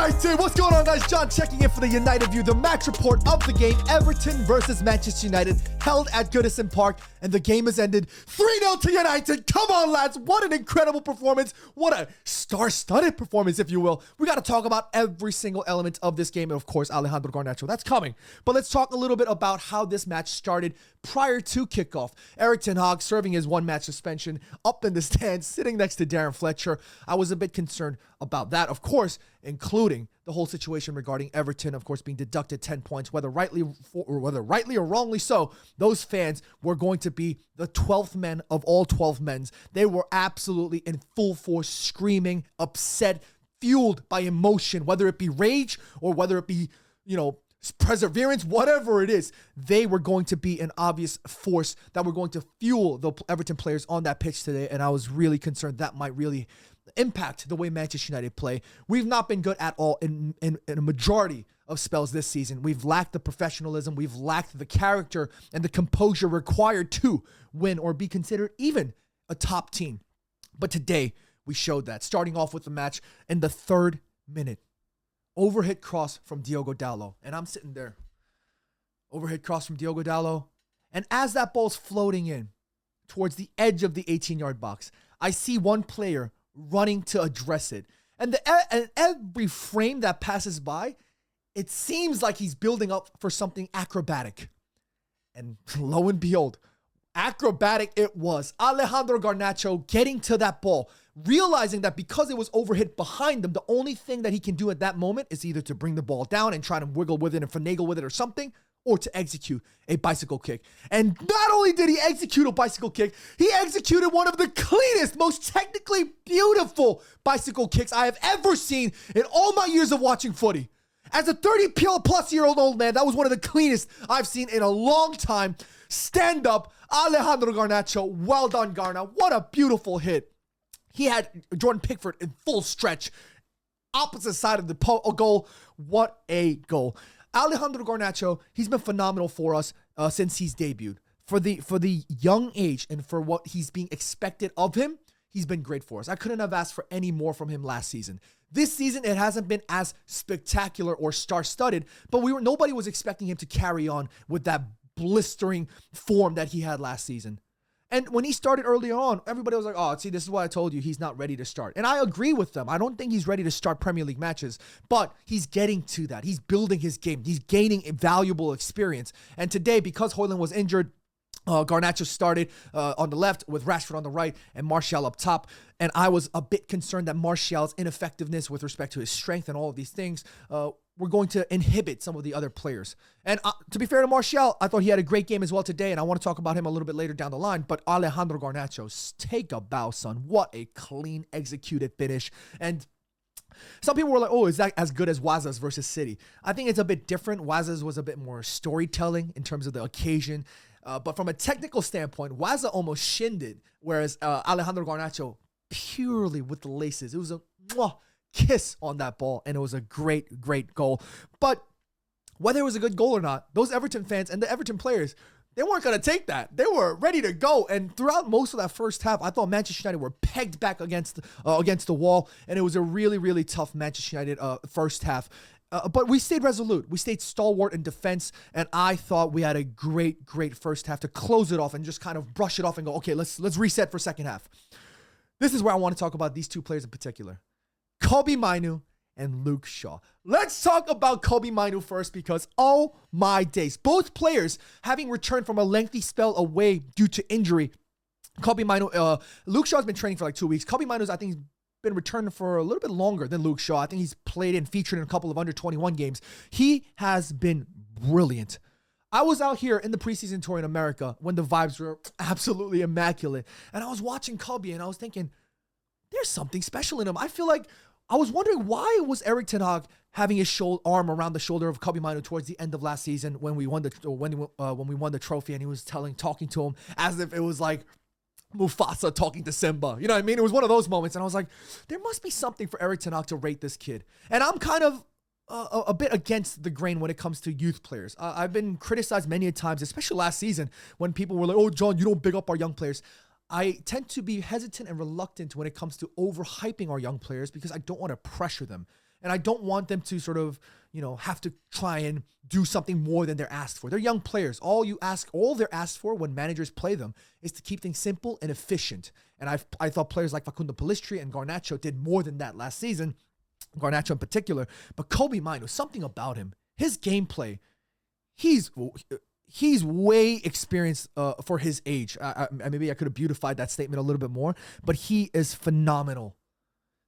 United! What's going on, guys? John checking in for the United View, the match report of the game. Everton versus Manchester United, held at Goodison Park, and the game has ended 3-0 to United. Come on, lads. What an incredible performance. What a star-studded performance, if you will. We got to talk about every single element of this game, and of course, Alejandro Garnacho. That's coming. But let's talk a little bit about how this match started prior to kickoff. Erik ten Hag serving his one-match suspension up in the stands, sitting next to Darren Fletcher. I was a bit concerned about that, of course, including the whole situation regarding Everton, of course, being deducted 10 points, whether rightly or wrongly so. Those fans were going to be the 12th men of all 12 men's. They were absolutely in full force, screaming, upset, fueled by emotion, whether it be rage or whether it be, perseverance, whatever it is. They were going to be an obvious force that were going to fuel the Everton players on that pitch today, and I was really concerned that might really impact the way Manchester United play. We've not been good at all in a majority of spells this season. We've lacked the professionalism, we've lacked the character and the composure required to win or be considered even a top team. But today, we showed that, starting off with the match in the 3rd minute. Overhead cross from Diogo Dalot. And I'm sitting there. Overhead cross from Diogo Dalot. And as that ball's floating in towards the edge of the 18-yard box, I see one player running to address it. And every frame that passes by, it seems like he's building up for something acrobatic. And lo and behold, acrobatic it was. Alejandro Garnacho getting to that ball, realizing that because it was overhit behind him, the only thing that he can do at that moment is either to bring the ball down and try to wiggle with it and finagle with it or something, or to execute a bicycle kick. And not only did he execute a bicycle kick, he executed one of the cleanest, most technically beautiful bicycle kicks I have ever seen in all my years of watching footy. As a 30-plus-year-old old man, that was one of the cleanest I've seen in a long time. Stand up, Alejandro Garnacho. Well done, Garna. What a beautiful hit. He had Jordan Pickford in full stretch. Opposite side of the goal. What a goal. Alejandro Garnacho, he's been phenomenal for us since he's debuted. For the young age and for what he's being expected of him, he's been great for us. I couldn't have asked for any more from him last season. This season, it hasn't been as spectacular or star-studded, but nobody was expecting him to carry on with that blistering form that he had last season. And when he started early on, everybody was like, oh, see, this is what I told you. He's not ready to start. And I agree with them. I don't think he's ready to start Premier League matches, but he's getting to that. He's building his game. He's gaining a valuable experience. And today, because Højlund was injured, Garnacho started on the left with Rashford on the right and Martial up top. And I was a bit concerned that Martial's ineffectiveness with respect to his strength and all of these things were going to inhibit some of the other players. And to be fair to Martial, I thought he had a great game as well today, and I want to talk about him a little bit later down the line. But Alejandro Garnacho, take a bow, son. What a clean executed finish. And some people were like, oh, is that as good as Waza's versus City? I think it's a bit different. Waza's was a bit more storytelling in terms of the occasion. But from a technical standpoint, Waza almost shinned it, whereas Alejandro Garnacho purely with the laces. It was a kiss on that ball, and it was a great, great goal. But whether it was a good goal or not, those Everton fans and the Everton players, they weren't going to take that. They were ready to go. And throughout most of that first half, I thought Manchester United were pegged back against the wall. And it was a really, really tough Manchester United first half. But we stayed resolute. We stayed stalwart in defense. And I thought we had a great, great first half to close it off and just kind of brush it off and go, okay, let's reset for second half. This is where I want to talk about these two players in particular. Kobbie Mainoo and Luke Shaw. Let's talk about Kobbie Mainoo first because, oh my days, both players having returned from a lengthy spell away due to injury. Kobbie Mainoo, Luke Shaw's been training for like 2 weeks. Kobbie Mainoo's, I think, he's been returning for a little bit longer than Luke Shaw. I think he's played and featured in a couple of under-21 games. He has been brilliant. I was out here in the preseason tour in America when the vibes were absolutely immaculate. And I was watching Kobbie and I was thinking, there's something special in him. I feel like I was wondering why was Erik ten Hag having his arm around the shoulder of Kobbie Mainoo towards the end of last season when we won the trophy, and he was talking to him as if it was like Mufasa talking to Simba. You know what I mean? It was one of those moments, and I was like, there must be something for Erik ten Hag to rate this kid. And I'm kind of a bit against the grain when it comes to youth players. I've been criticized many times, especially last season, when people were like, oh, John, you don't big up our young players. I tend to be hesitant and reluctant when it comes to overhyping our young players because I don't want to pressure them. And I don't want them to sort of, have to try and do something more than they're asked for. They're young players. All they're asked for when managers play them is to keep things simple and efficient. And I thought players like Facundo Pellistri and Garnacho did more than that last season, Garnacho in particular. But Kobbie Mainoo, something about him, his gameplay, he's way experienced for his age. Maybe I could have beautified that statement a little bit more, but he is phenomenal.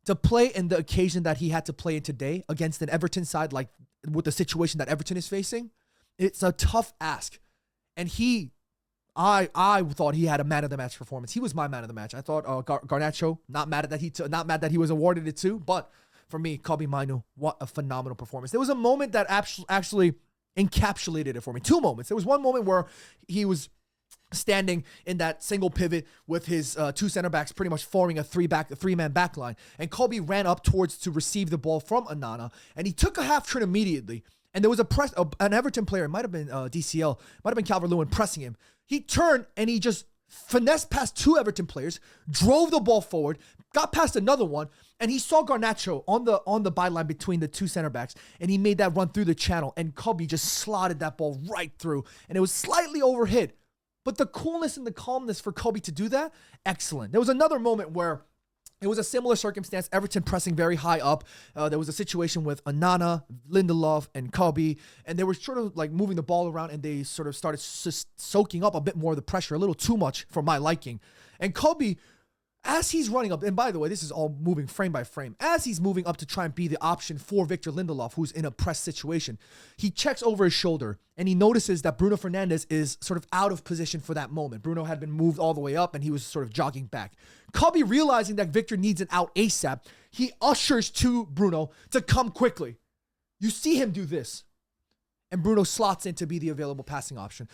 To play in the occasion that he had to play in today against an Everton side, like with the situation that Everton is facing, it's a tough ask. And I thought he had a man of the match performance. He was my man of the match. I thought Garnacho, not mad that he was awarded it too, but for me, Kobbie Mainoo, what a phenomenal performance. There was a moment that actually encapsulated it for me. Two moments. There was one moment where he was standing in that single pivot with his two center backs pretty much forming a three-man back line. And Kobbie ran up to receive the ball from Onana, and he took a half turn immediately. And there was an Everton player, it might have been DCL, might have been Calvert-Lewin pressing him. He turned and he just finessed past two Everton players, drove the ball forward, got past another one, and he saw Garnacho on the byline between the two center backs, and he made that run through the channel, and Kobbie just slotted that ball right through, and it was slightly overhit. But the coolness and the calmness for Kobbie to do that, excellent. There was another moment where it was a similar circumstance, Everton pressing very high up. There was a situation with Onana, Lindelof, and Kobbie, and they were sort of like moving the ball around, and they sort of started soaking up a bit more of the pressure, a little too much for my liking. And Kobbie, as he's running up, and by the way, this is all moving frame by frame, as he's moving up to try and be the option for Victor Lindelof, who's in a press situation, he checks over his shoulder, and he notices that Bruno Fernandes is sort of out of position for that moment. Bruno had been moved all the way up, and he was sort of jogging back. Kobbie, realizing that Victor needs an out ASAP, he ushers to Bruno to come quickly. You see him do this, and Bruno slots in to be the available passing option.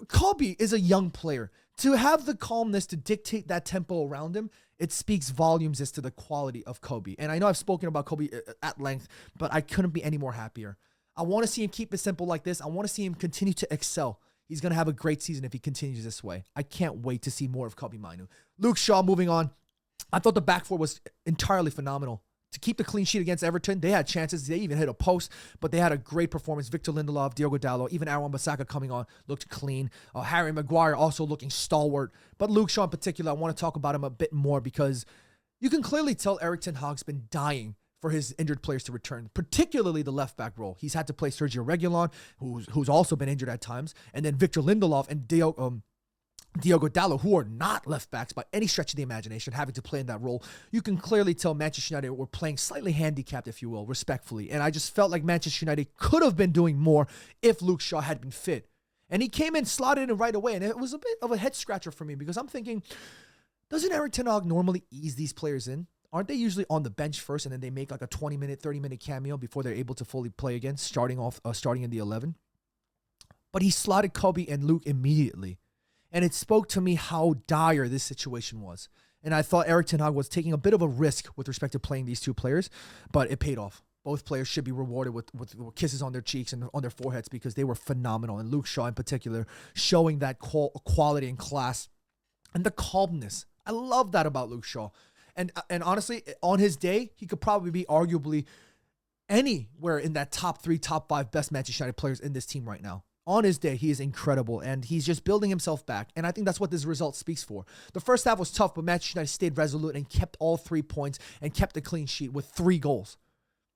Kobbie is a young player. To have the calmness to dictate that tempo around him, it speaks volumes as to the quality of Kobbie. And I know I've spoken about Kobbie at length, but I couldn't be any more happier. I want to see him keep it simple like this. I want to see him continue to excel. He's going to have a great season if he continues this way. I can't wait to see more of Kobbie Mainoo. Luke Shaw, moving on. I thought the back four was entirely phenomenal. To keep the clean sheet against Everton, they had chances. They even hit a post, but they had a great performance. Victor Lindelof, Diogo Dalot, even Aaron Wan-Bissaka coming on looked clean. Harry Maguire also looking stalwart. But Luke Shaw in particular, I want to talk about him a bit more because you can clearly tell Erik ten Hag's been dying for his injured players to return, particularly the left back role. He's had to play Sergio Reguilon, who's also been injured at times, and then Victor Lindelof and Diogo Dalot, who are not left backs by any stretch of the imagination, having to play in that role. You can clearly tell Manchester United were playing slightly handicapped, if you will, respectfully. And I just felt like Manchester United could have been doing more if Luke Shaw had been fit. And he came in, slotted in right away, and it was a bit of a head scratcher for me because I'm thinking, doesn't Erik ten Hag normally ease these players in? Aren't they usually on the bench first and then they make like a 20-minute, 30-minute cameo before they're able to fully play again, starting in the 11? But he slotted Kobbie and Luke immediately. And it spoke to me how dire this situation was. And I thought Erik ten Hag was taking a bit of a risk with respect to playing these two players, but it paid off. Both players should be rewarded with kisses on their cheeks and on their foreheads because they were phenomenal. And Luke Shaw in particular, showing that quality and class and the calmness. I love that about Luke Shaw. And honestly, on his day, he could probably be arguably anywhere in that top 3, top 5 best Manchester United players in this team right now. On his day, he is incredible, and he's just building himself back, and I think that's what this result speaks for. The first half was tough, but Manchester United stayed resolute and kept all 3 points and kept a clean sheet with 3 goals.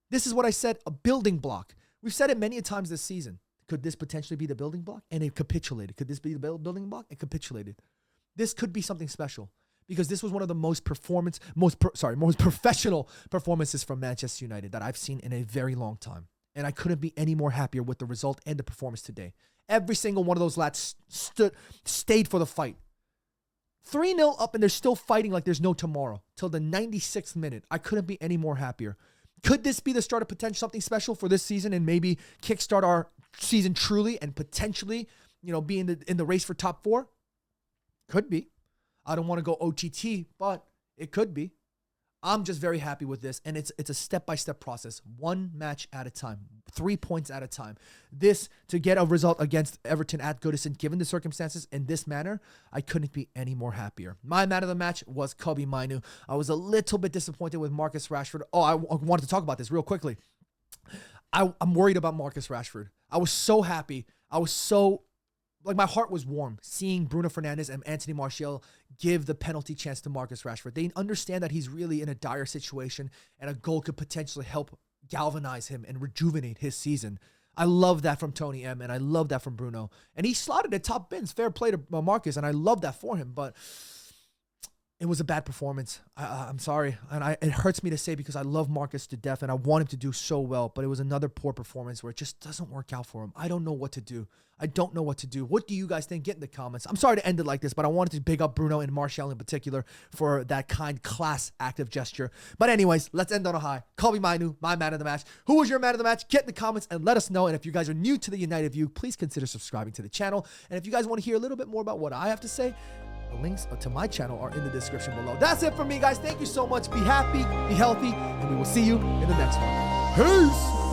This is what I said, a building block. We've said it many times this season. Could this potentially be the building block? And it capitulated. Could this be the building block? It capitulated. This could be something special because this was one of the most professional performances from Manchester United that I've seen in a very long time. And I couldn't be any more happier with the result and the performance today. Every single one of those lads stayed for the fight. 3-0 up and they're still fighting like there's no tomorrow. Till the 96th minute. I couldn't be any more happier. Could this be the start of potential something special for this season and maybe kickstart our season truly and potentially, be in the race for top 4? Could be. I don't want to go OTT, but it could be. I'm just very happy with this, and it's a step-by-step process, 1 match at a time, 3 points at a time. This, to get a result against Everton at Goodison, given the circumstances in this manner, I couldn't be any more happier. My man of the match was Kobbie Mainoo. I was a little bit disappointed with Marcus Rashford. Oh, I wanted to talk about this real quickly. I'm worried about Marcus Rashford. I was so happy. I was so, like, my heart was warm seeing Bruno Fernandes and Anthony Martial give the penalty chance to Marcus Rashford. They understand that he's really in a dire situation and a goal could potentially help galvanize him and rejuvenate his season. I love that from Tony M, and I love that from Bruno. And he slotted at top bins. Fair play to Marcus, and I love that for him. But it was a bad performance. I'm sorry. And it hurts me to say because I love Marcus to death, and I want him to do so well. But it was another poor performance where it just doesn't work out for him. I don't know what to do. I don't know what to do. What do you guys think? Get in the comments. I'm sorry to end it like this, but I wanted to big up Bruno and Martial in particular for that kind, class, active gesture. But anyways, let's end on a high. Kobe Mainu, my man of the match. Who was your man of the match? Get in the comments and let us know. And if you guys are new to the United View, please consider subscribing to the channel. And if you guys want to hear a little bit more about what I have to say, the links to my channel are in the description below. That's it for me, guys. Thank you so much. Be happy, be healthy, and we will see you in the next one. Peace!